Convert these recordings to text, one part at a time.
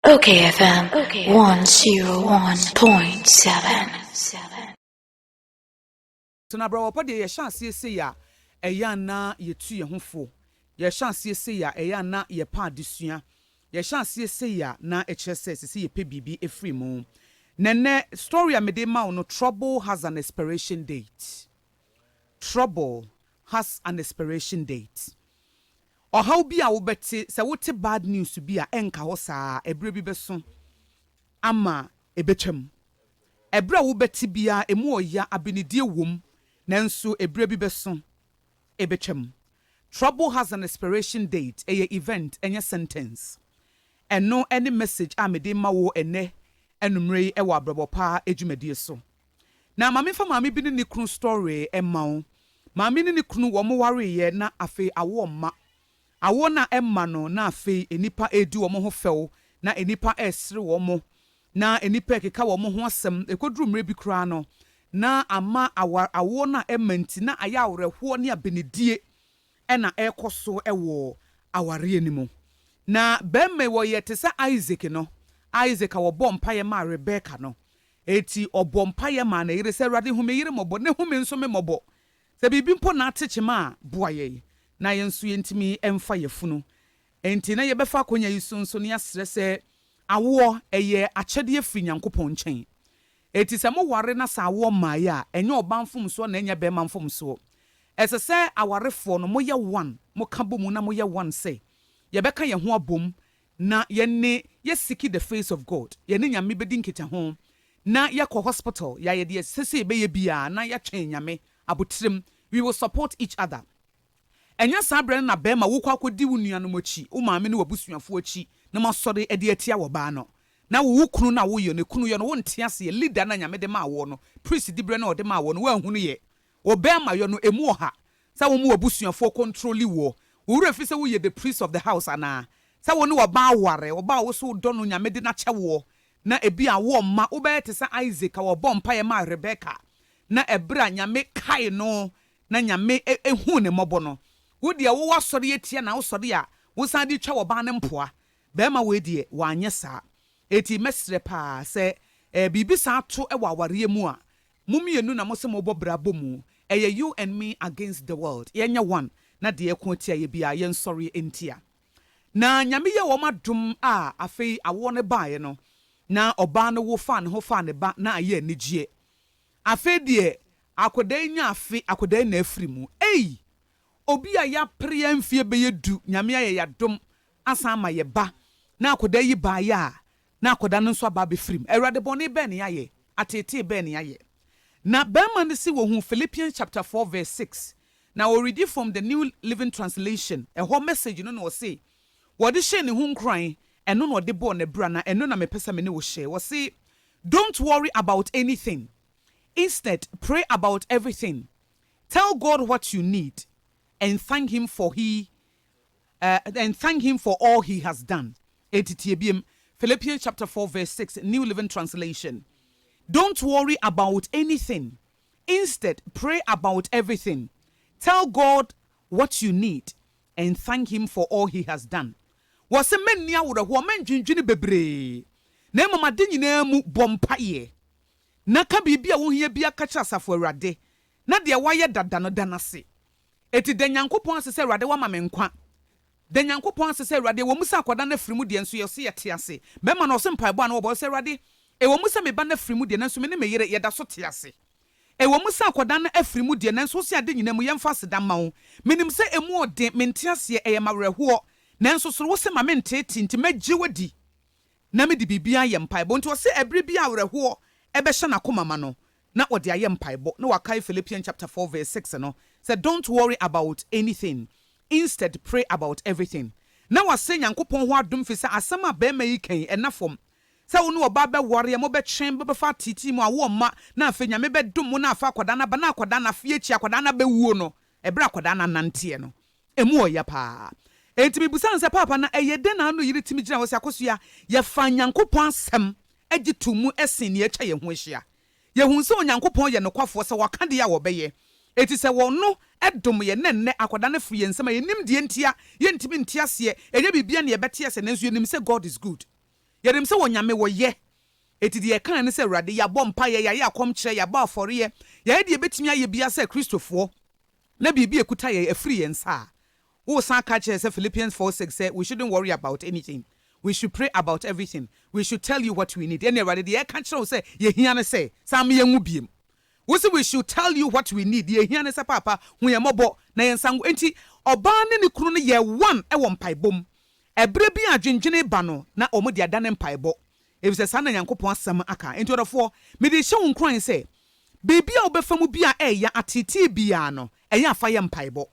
OKFM 101.7. So na Abrabopa de ye chance say ya eya na ye tu ye hofo ye chance say ya eya na ye pa adesua ye chance say ya na ekyerese say ye pe bibi efri mu nene story amede ma no trouble has an expiration date. Trouble has an expiration date. Or how be a wobeti se wote bad news to be a enka ho saa ebre bi beso ama ebetwam ebra wobeti bia emu oya abenidie wom nanso ebre bi beso ebetwam. Trouble has an expiration date, a event, any sentence. And no any message amede ma wo ene enumre e wa Abrabopa ejumedie so. Na mame fa mame bi ne kunu story emma wo. Mame ne kunu wo mo ware ye na afi awo ma. Awo na emma no na afi enipa edi wo mo ho few na enipa esre wo mo na enipa keka wo mo ho asem ekodru mre bi kra no na ama awo na emanti na aya awreho ne abenedie ena ekoso ewo aware animu na bemme wo yete se Isaac no Isaac wo bompa ye ma Rebecca no eti obompa ye ma na yire se rade hume yire mobo ne hume nso me mobo se bibi mpo na atechema boaye na yensu yentimi emfa yefunu enti na yebefa konya yisunso ne yasre se awo eye akyede afri Nyankopɔn nkyɛn eti se mo ware na sa awo maaye a enye obanfom so na enya be manfom so ese se awarefo no moye one mo ka bomu na moye one say yebeka ye ho abom na ye seek the face of God ye ne nyame bedi nkita ho na yakɔ hospital ya ye de sese be ye bia na ya twen nyame abotrem we will support each other. Enya sabre na bema wo kwa kodi wo nua no mochi wo maame ne wabusuafo achi na masɔre ade atia wo ba no na wo kunu na wo ye ne kunu ye no wo ntia se leader na nyame de ma wo no priest dibre na ode ma wo no wo ahunu ye wo bema yo no emu oha sa wo mu wabusuafo control wo wo refi se wo ye the priest of the house ana sa wo ne wo ba ware wo ba wo so do no nyame de na kye wo na ebi a wo ma wo be te sa Isaac wo bompa ye ma Rebecca na ebra nyame kai no na nyame ehu ne mobo no wo de wo wasɔre etia na wo sɔre a wo san de twa wo ba ne mpoa bema we de wo anye saa eti mesre pa se bibi sa to e wa aware mu a mumienu na mo se mo bobra bomu eye you and me against the world yenye one na de ekon tia ye bia yen sɔre entia na nyame ye wo madum a afei awo ne baaye no na oba no wo fa ne ho fa ne ba na aye anigye afei de akodan nya afi akodan na afri mu obi a ya prea mfie be yedu nyame aye ya dom asan ma ye ba na akoda yi ba ya na akoda no so aba be frim erade bone be ne aye atete be ne aye na bema ne si wo hu Philippians chapter 4 verse 6 na we read it from the New Living Translation a whole message no no say what is she ne hu nkran eno no de bo ne bra na eno na me pesa me ne wo share wo say don't worry about anything, instead pray about everything, tell God what you need and thank him for all he has done. Philippians chapter 4 verse 6 New Living Translation. Don't worry about anything, instead pray about everything, tell God what you need and thank him for all he has done. Was a man near would a woman jinjini bebre na mama de nyina mu bompaye na ka bibia wo hia bia ka kya safo awrade na de waye dada no danase eti de Nyankopɔn asese awrade wa ma me nkwa de Nyankopɔn asese awrade wo musa akoda na frimu de nso yose yete ase be ma no so mpaebo na wo bo se awrade e wo musa me ba na frimu de nanso me ne me yere yeda so te ase e wo musa akoda na afrimu de nanso so ade nyina mu yemfa se da ma wo menim se emu ode mente ase e yemawerho nanso so wo se ma me ntete nti magye wadi na me di bibia ye mpaebo nti wo se ebre bia awerho ebe hye na komama no na ode aye mpaebo na wakai Philippians chapter 4 verse 6 no said don't worry about anything, instead pray about everything. Na wase Nyankopɔn ho adom fi se asɛm a bɛma yi kan enafom se wo no oba be worry mo be twen be fa titi mu awo ma na afa nyame be dom mo na afa akoda na ba na akoda na fie chi akoda na be wuo no ebra akoda na nante no emu oya pa entimi busan se papa na eyede na no yiri timi gina wo se Akosua ye fa Nyankopɔn asɛm agitu mu esen ne atwa ye ho ahia ye hu se Onyankopɔn ye nokwafo se waka de ya wo beye eti se wo no edom ye nenne akoda na firi nsema ye nim de ntia ye ntimi ntia se enye bibia ne ye bete se nanso ye nim se God is good Yɛdem sɛ wɔnyame wɔyɛ. Eti de yɛka ne sɛ Awurade yɛabɔ mpa yɛ akɔm kyerɛ yɛabɔ afɔre yɛ de yɛbɛtumi ayɛ bia sɛ Kristofoɔ na biribi ekuta yɛ afiri yɛn nsa. Wo san ka kyerɛ sɛ Philippians 4:6 say we shouldn't worry about anything. We should pray about everything. We should tell you what we need. Ɛne Awurade de yɛka kyerɛ wo sɛ yɛhia ne sɛ saa me yɛngu biem. Wo sɛ we should tell you what we need. Yɛhia ne sɛ papa hu yɛ mmɔbɔ na yɛn sango enti ɔbaa ne ne kunu no yɛ one ɛwɔ mpaebom. Ɛbrɛ bi adwendwene ba no na ɔmo de adane mpaebɔ. Efisɛ saa na Nyankopɔn asɛm aka. Enti ɔdɔfoɔ me de hyɛ wo nkran sɛ biribi a wobɛfa mu bi a ɛyɛ atete biara no ɛyɛ afa yɛ mpaebɔ.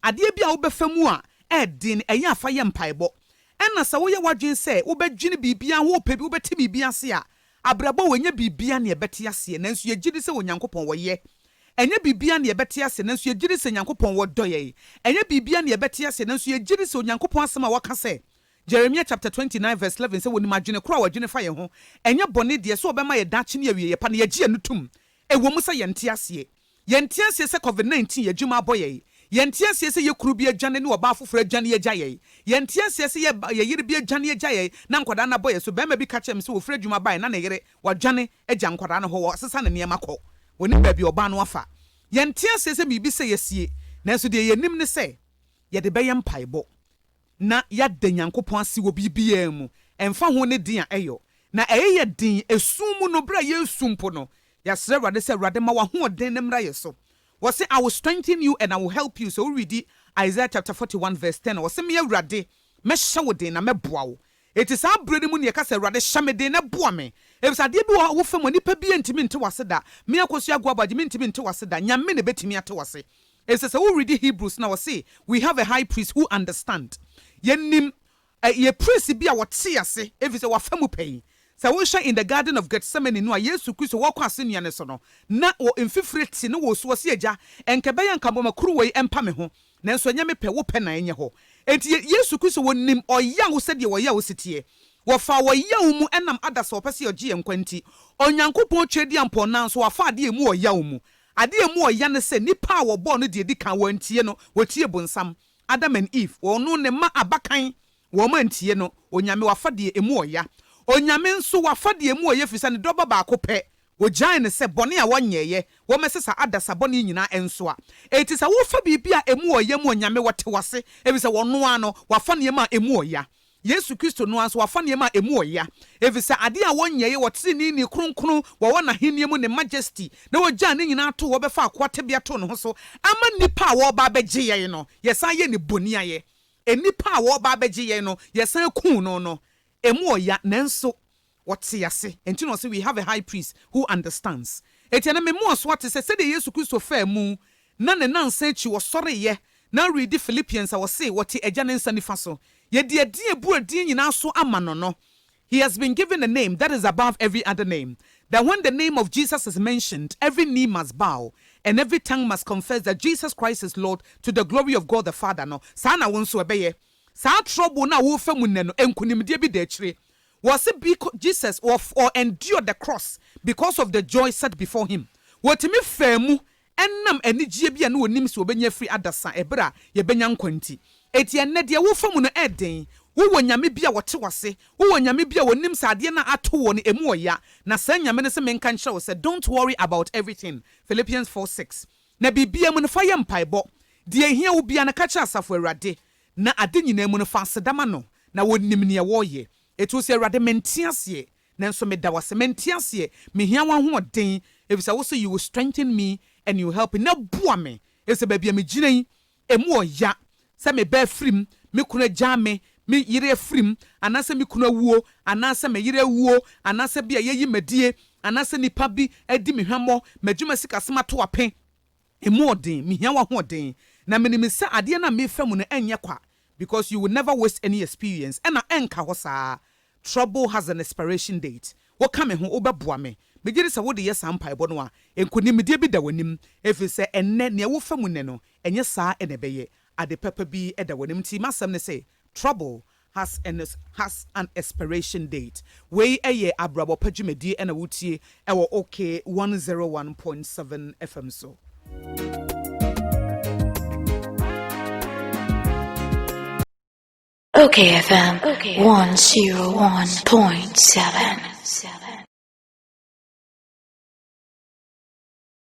Adeɛ bi a wobɛfa mu a ɛdin ɛyɛ afa yɛ mpaebɔ. Ɛna sɛ woyɛ wadwen sɛ wobɛdwene biribiara wo pɛ bi wobɛte biribiara ase a abrabɔ wɔnyɛ biribiara ne ɛbɛte ase nanso yɛgyidi sɛ Onyankopɔn wɔyɛ. Ɛnyɛ biribiara ne ɛbɛte ase nanso yɛgyidi sɛ Onyankopɔn wɔdɔ yɛ. Ɛnyɛ biribiara ne ɛbɛte ase nanso yɛgyidi sɛ Onyankopɔn asɛm a wɔka sɛ Jeremiah chapter 29 verse 11 sɛ wɔnim adwene koro a wɔdwene fa yɛn ho ɛnyɛ bɔne deɛ sɛ wɔbɛma yɛ daakye ne awie yɛ pa ne yɛgye no tum ɛwɔ mu sɛ yɛnte aseɛ sɛ COVID-19 yɛdwuma abɔ yɛ yɛnte aseɛ sɛ yɛkuru bi adwane ne ɔbaa foforɔ adwane yɛgya yɛ yɛnte aseɛ sɛ yɛyere bi adwane yɛgya yɛ na nkwadaa no abɔ yɛ so bɛrima bi ka kyerɛ me sɛ wɔfiri adwuma bae na ne yere wadwane agya nkwadaa no hɔ wɔsesa ne nneɛma kɔ wɔne baabi ɔbaa no afa yɛnte aseɛ sɛ biribi sɛ yɛsie nanso deɛ yɛnim ne sɛ yɛde bɛyɛ mpaebɔ na yɛada Nyankopɔn ase wɔ biribiara mu ɛmfa ho ne din a ɛyɔ na ɛyɛ yɛ din esum mu no bra yɛsum po no yɛsrɛ Awurade sɛ Awurade ma wahoɔden ne mmra yɛ so wɔse I will strengthen you and I will help you. So we read Isaiah chapter 41 verse 10 wɔse me Awurade mɛhyɛ wo den na mɛboa wo ɛti saa berɛ no mu ne yɛka sɛ Awurade hyɛ me den na boa me ɛfisɛ adeɛ bi wɔ wofam nipa bi ntimi nte wase da me Akosua Aboagye me ntimi nte wase da nyame ne betimi ate wase ɛfisɛ sɛ wo read Hebrews na wɔse we have a high priest who understand yɛnim yɛ priest bi a wɔte ase ɛfisɛ wafa mu pɛyi sɛ wohyɛ in the garden of Gethsemane no a Yesu Kristo wɔkɔ asennua ne so no na wɔ mfifire te ne wɔ so wɔse agya ɛnkɛbɛyɛ nkabɔma koro wɔ ɛmpa me ho nanso ɛnyɛ me pɛ wo pɛ na ɛnyɛ hɔ enti Yesu Kristo wɔnim ɔyɛ wo sɛdeɛ wɔyɛ wo sitie wɔfa wɔyɛ wo mu ɛnam ada sɛ ɔpɛ sɛ ɔgye yɛn nkwa nti Onyankopɔn twɛ di ampɔ nan so wafa adeɛ mu ɔyɛ wo mu adeɛ mu ɔyɛ ne sɛ nipa a wɔbɔ no deɛ di kan wɔntie no wɔtie bonsam Adam and Eve wɔno ne ma abakan wɔn antie no Onyame wafa deɛ emu ɔya Onyame nso wafa deɛ emu ɔyɛ fisa ne dɔba baako pɛ ogyan ne sɛ bɔne a wɔnyɛyɛ wɔmɛsesa adasa bɔne nyinaa enso a eti sɛ wofa biribi a emu ɔyɛ mu Onyame wɔte wase efisɛ wɔno ano wafa nneɛma a emu ɔya Yesu Kristo no anso wafa nneɛma a emu ɔya efisɛ ade a wɔnyɛyɛ wɔte ne kronkron wɔwɔ n'ahenni mu ne majesty na wɔgya ne nyinaa to wɔbɛfa akoate bia to ne ho so ama nipa a wɔba bɛgye yɛn no yɛsan yɛ ne boni ayɛ enipa a wɔba bɛgye yɛn no yɛsan ku no emu ɔya nanso wɔte ase enti no say we have a high priest who understands eti na me mu aso ate sɛ sɛ de Yesu Kristo fa mu na ne nansa akyi wɔsɔre yɛ na read Philippians a wɔse wɔte agya ne nsa nifa so yɛ de adi ebu adi nyinaa so ama no he has been given a name that is above every other name that when the name of Jesus is mentioned every knee must bow and every tongue must confess that Jesus Christ is Lord to the glory of God the Father no saa na wɔn so ɛbɛyɛ saa trouble na wo fa mu ne no enkunimdie bi da akyire was it Jesus or endure the cross because of the joy set before him wotimi fa mu enam anigye bi na onim so obenya free adasa ebra ye benya nkwanti eti enne de wo fa mu no eden wo nyame bi a wote wase wo nyame bi a wonim sade na ato wo ne emu oya na sa nyame ne se menka nkyerɛ wo se don't worry about everything Philippians 4:6 na bibia mu no fa ye mpaebɔ de ehia wo bia na ka kyerɛ asafo Awurade na ade nyina mu no fa sedama no na wonim ne wɔyɛ etu se Awurade mentiaseɛ nanso meda wase mentiaseɛ mehia wahoɔden efisɛ wo so you will strengthen me and you help me na boa me ese baabi a me gyina yi emu ɔya sɛ me ba frim me kuna gya me yire frim anase me kuna wuo anase me yire wuo anase bia yeyi medie anase nipa bi adi me hwamɔ madwuma sika sema to apen emu ɔden mehia wahoɔden na menim sɛ adeɛ na me fa mu no ɛnyɛ kwa because you will never waste any experience ɛna ɛnka hɔ saa trouble has an expiration date wo ka me ho wobɛboa me megye sɛ wode yɛ saa mpaebɔ no a enkonimdie bi da w'anim ɛfiri sɛ ɛnnɛ nea wo fa mu ne no ɛnyɛ saa ɛna ɛbɛyɛ ade pɛpɛ bi ɛda w'anim nti masɛm ne sɛ trouble has an expiration date wei ɛyɛ Abrabopa dwumadie ɛna wotie ɛwɔ OK 101.7 FM so okayfm 101.7.